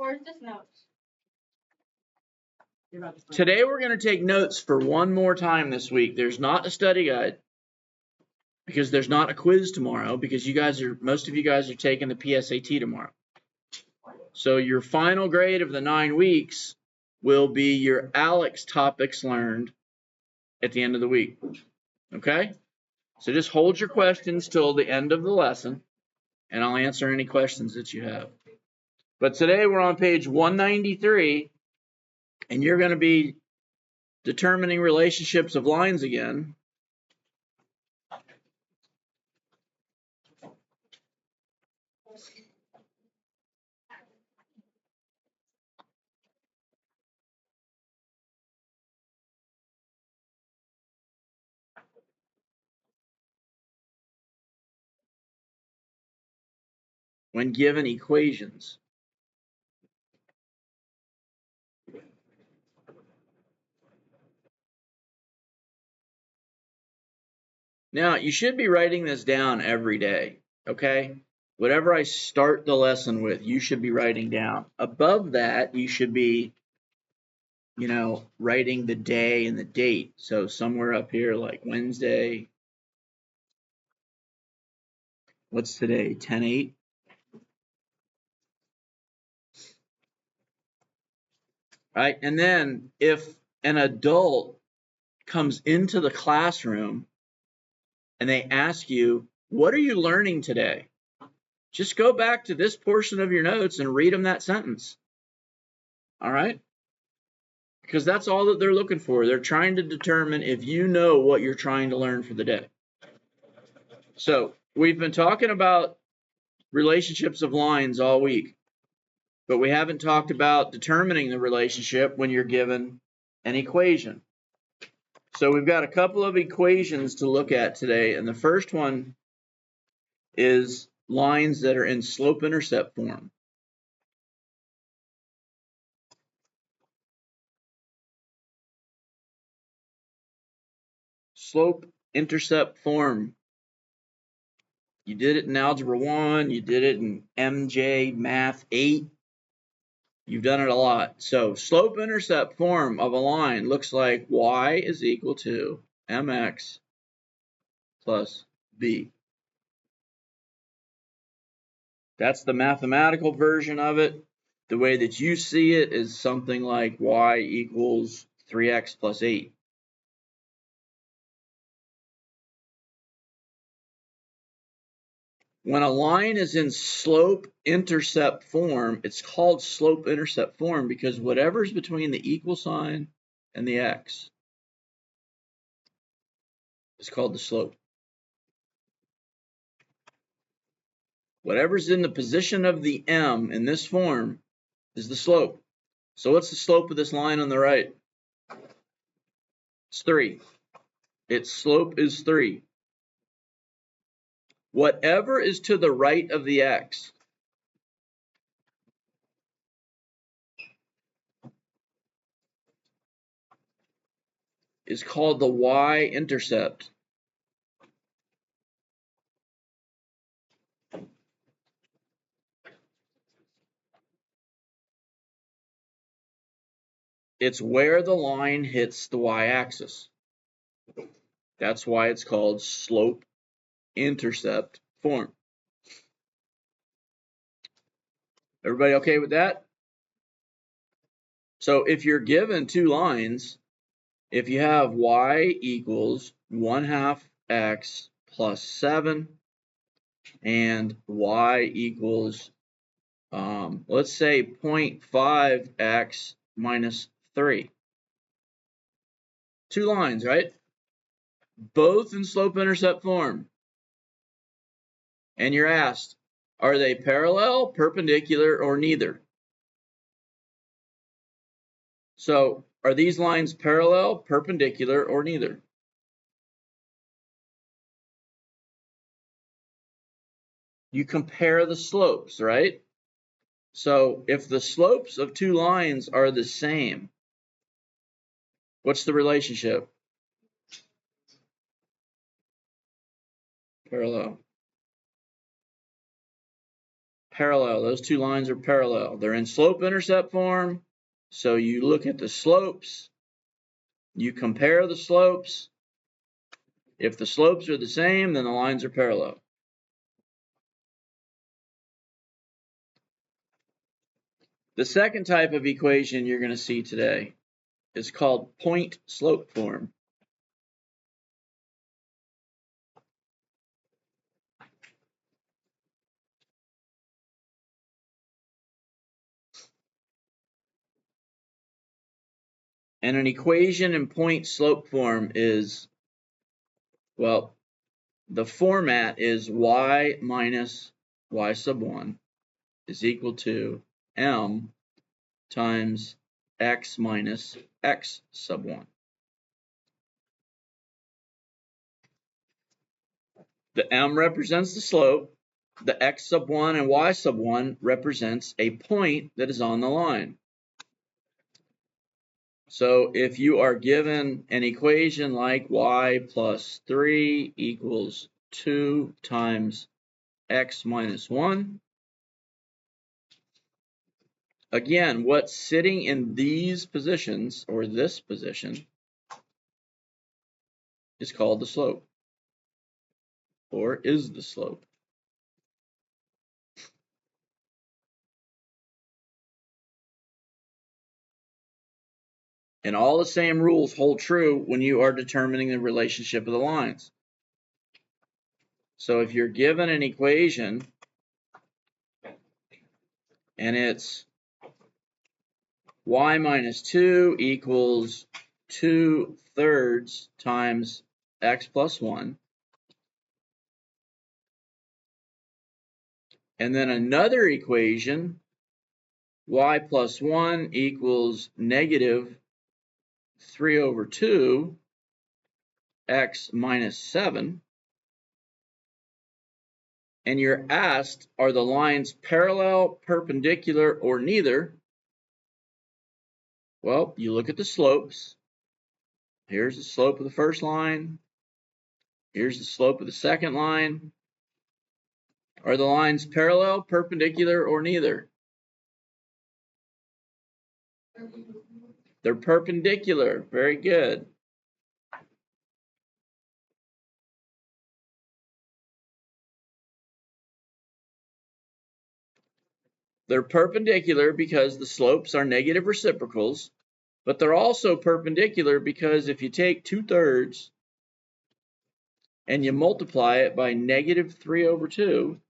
Or is this notes? Today we're going to take notes for one more time this week. There's not a study guide because there's not a quiz tomorrow because most of you guys are taking the PSAT tomorrow. So your final grade of the 9 weeks will be your ALEKS topics learned at the end of the week. Okay? So just hold your questions till the end of the lesson, and I'll answer any questions that you have. But today we're on page 193, and you're going to be determining relationships of lines again. When given equations. Now, you should be writing this down every day, okay? Whatever I start the lesson with, you should be writing down. Above that, you should be, writing the day and the date. So somewhere up here, like Wednesday. What's today? 10/8? Right? And then if an adult comes into the classroom and they ask you, what are you learning today? Just go back to this portion of your notes and read them that sentence. All right? Because that's all that they're looking for. They're trying to determine if you know what you're trying to learn for the day. So we've been talking about relationships of lines all week, but we haven't talked about determining the relationship when you're given an equation. So we've got a couple of equations to look at today, and the first one is lines that are in slope-intercept form. Slope-intercept form. You did it in Algebra 1, you did it in MJ Math 8. You've done it a lot. So slope-intercept form of a line looks like y is equal to mx plus b. That's the mathematical version of it. The way that you see it is something like y equals 3x plus 8. When a line is in slope-intercept form, it's called slope-intercept form because whatever's between the equal sign and the x is called the slope. Whatever's in the position of the m in this form is the slope. So what's the slope of this line on the right? It's 3. Its slope is 3. Whatever is to the right of the x is called the y-intercept. It's where the line hits the y-axis. That's why it's called slope-intercept form. Everybody okay with that? So if you're given two lines, if you have y equals 1/2 x plus 7 and y equals, let's say 0.5 x minus 3. Two lines, right? Both in slope-intercept form. And you're asked, are they parallel, perpendicular, or neither? So, are these lines parallel, perpendicular, or neither? You compare the slopes, right? So, if the slopes of two lines are the same, what's the relationship? Parallel. parallel. Those two lines are parallel. They're in slope-intercept form, so you look at the slopes, you compare the slopes. If the slopes are the same, then the lines are parallel. The second type of equation you're going to see today is called point-slope form. And an equation in point-slope form is, well, the format is y minus y sub 1 is equal to m times x minus x sub 1. The m represents the slope, the x sub 1 and y sub 1 represents a point that is on the line. So if you are given an equation like y plus 3 equals 2 times x minus 1, again, what's sitting in these positions, or this position, is called the slope, or is the slope. And all the same rules hold true when you are determining the relationship of the lines. So if you're given an equation, and it's y minus 2 equals 2/3 times x plus 1, and then another equation, y plus 1 equals negative 3/2 x minus 7, and you're asked, are the lines parallel, perpendicular, or neither? Well, you look at the slopes. Here's the slope of the first line. Here's the slope of the second line. Are the lines parallel, perpendicular, or neither? They're perpendicular. Very good. They're perpendicular because the slopes are negative reciprocals, but they're also perpendicular because if you take 2/3 and you multiply it by negative 3/2,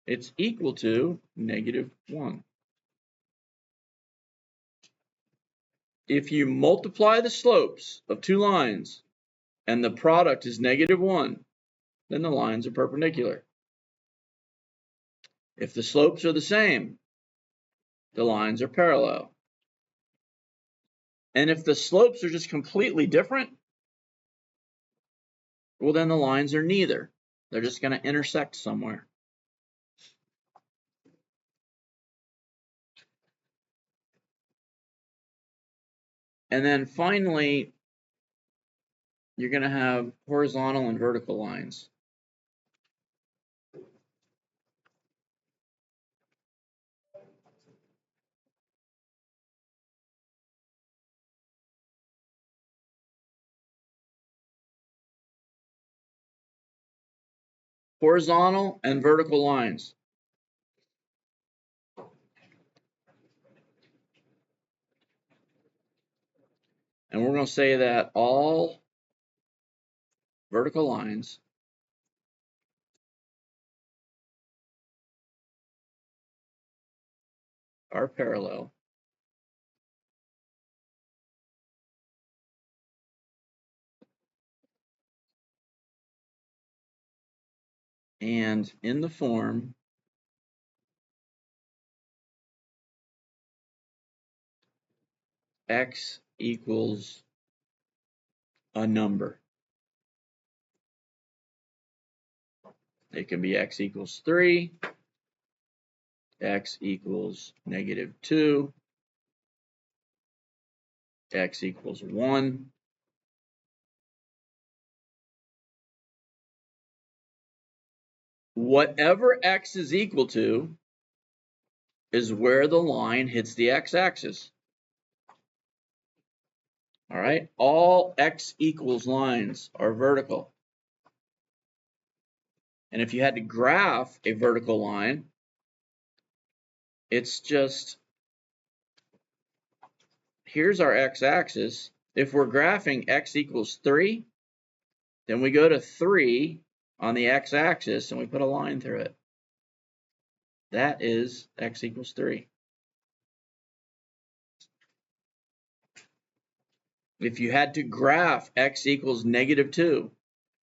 it's equal to negative 1. If you multiply the slopes of two lines and the product is negative 1, then the lines are perpendicular. If the slopes are the same, the lines are parallel. And if the slopes are just completely different, well, then the lines are neither. They're just going to intersect somewhere. And then finally, you're going to have horizontal and vertical lines. Horizontal and vertical lines. And we're going to say that all vertical lines are parallel. And in the form x equals a number. It can be x equals 3, x equals negative 2, x equals 1, whatever x is equal to is where the line hits the x-axis. All right, all x equals lines are vertical. And if you had to graph a vertical line, it's just, here's our x-axis. If we're graphing x equals 3, then we go to 3 on the x-axis and we put a line through it. That is x equals 3. If you had to graph x equals -2,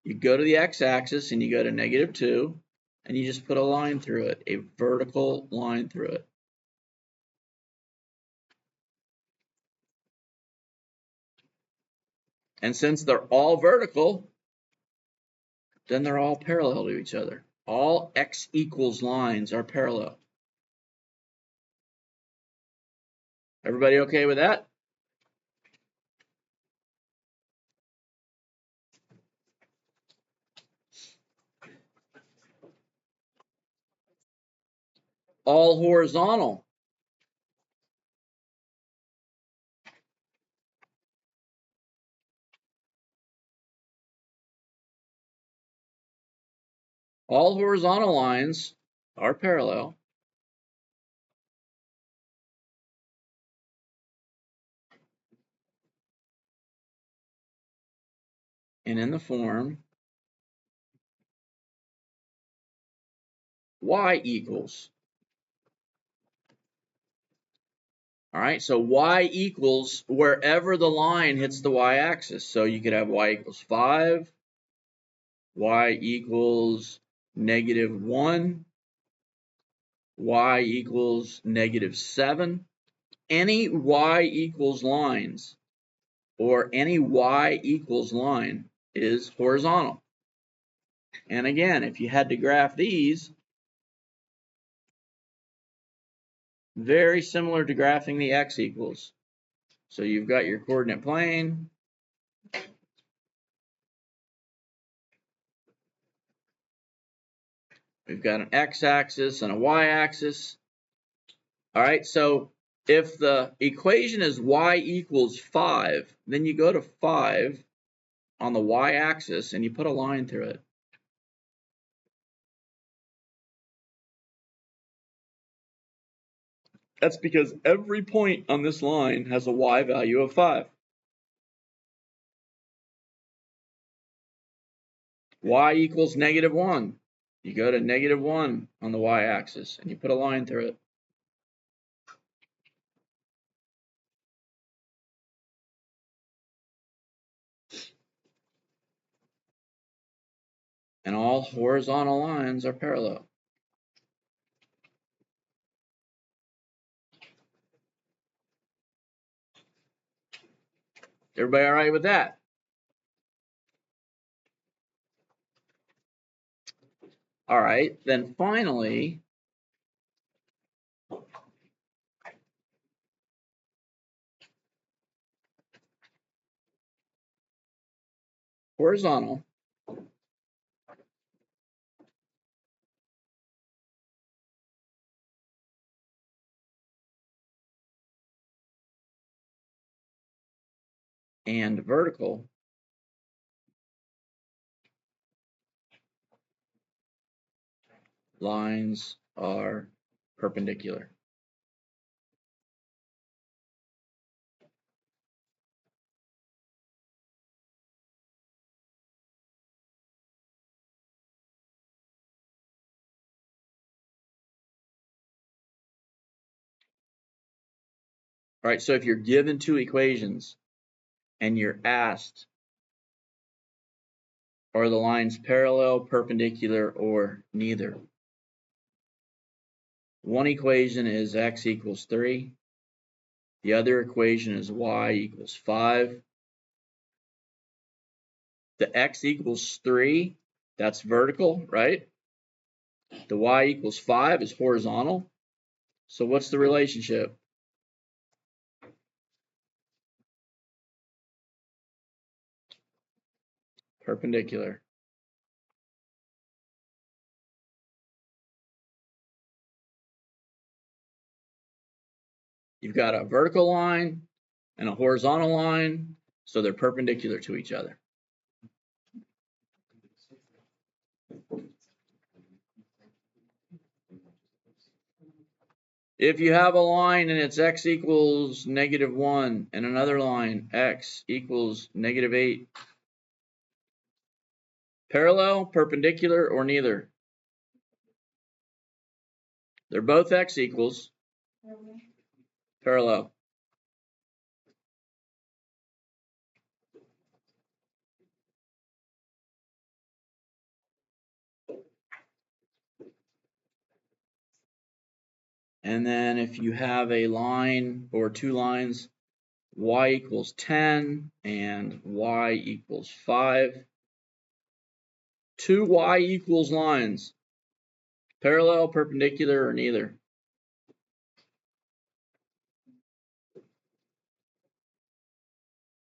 you go to the x-axis and you go to -2, and you just put a line through it, a vertical line through it. And since they're all vertical, then they're all parallel to each other. All x equals lines are parallel. Everybody okay with that? All horizontal. All horizontal lines are parallel. And in the form y equals. All right, so y equals wherever the line hits the y-axis. So you could have y equals 5, y equals -1, y equals -7. Any y equals lines or any y equals line is horizontal. And again, if you had to graph these, very similar to graphing the x equals. So you've got your coordinate plane. We've got an x-axis and a y-axis. All right, so if the equation is y equals 5, then you go to 5 on the y-axis and you put a line through it. That's because every point on this line has a y value of 5. Y equals -1. You go to -1 on the y-axis and you put a line through it. And all horizontal lines are parallel. Everybody all right with that? All right, then finally, horizontal and vertical lines are perpendicular. All right, so if you're given two equations and you're asked, are the lines parallel, perpendicular, or neither? One equation is x equals 3. The other equation is y equals 5. The x equals 3, that's vertical, right? The y equals 5 is horizontal. So what's the relationship? Perpendicular. You've got a vertical line and a horizontal line, so they're perpendicular to each other. If you have a line and it's x equals -1 and another line x equals -8, parallel, perpendicular, or neither? They're both x equals. Parallel. And then if you have a line or two lines, y equals 10 and y equals 5. Two y equals lines, parallel, perpendicular, or neither?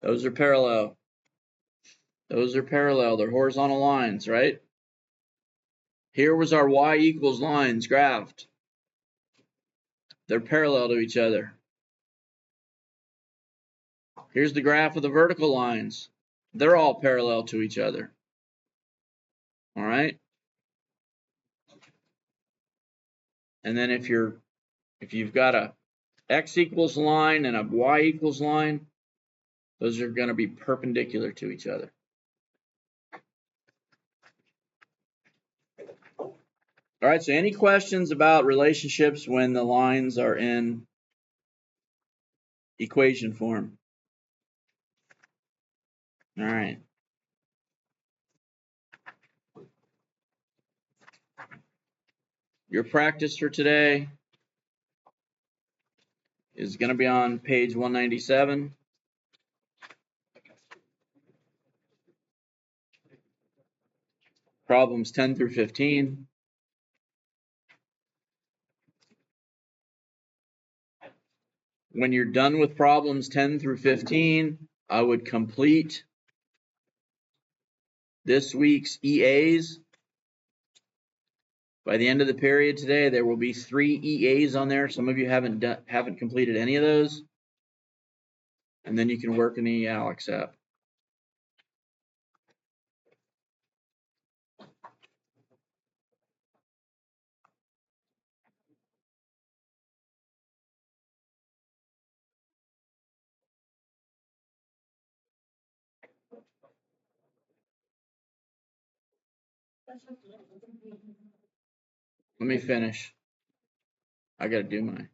Those are parallel. Those are parallel. They're horizontal lines, right? Here was our y equals lines graphed. They're parallel to each other. Here's the graph of the vertical lines. They're all parallel to each other. All right? And then if you've got a x equals line and a y equals line, those are going to be perpendicular to each other. All right, so any questions about relationships when the lines are in equation form? All right. Your practice for today is going to be on page 197. Problems 10 through 15. When you're done with problems 10 through 15, I would complete this week's EAs. By the end of the period today, there will be 3 EAs on there. Some of you haven't completed any of those. And then you can work in the Alex app. Let me finish. I got to do my